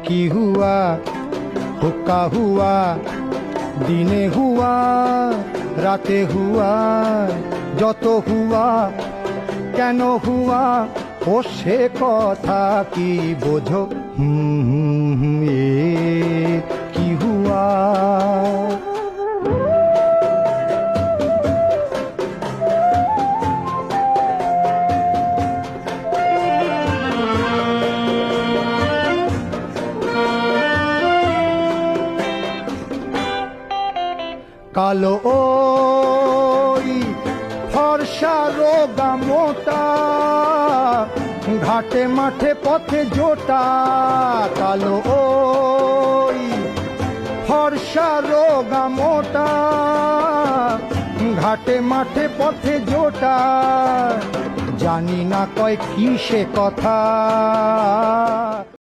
কি হুয়া হুক্কা হুয়া, দিনে হুয়া রাতে হুয়া, যত হুয়া কেন হুয়া ও সে কথা কি বোঝো? কি হুয়া। কালো ওই ফর্সা রোগা মোটা, ঘাটে মাঠে পথে জোটা। কালো ওই ফর্সা রোগা মোটা, ঘাটে মাঠে পথে জোটা। জানি না কয় কি সে কথা।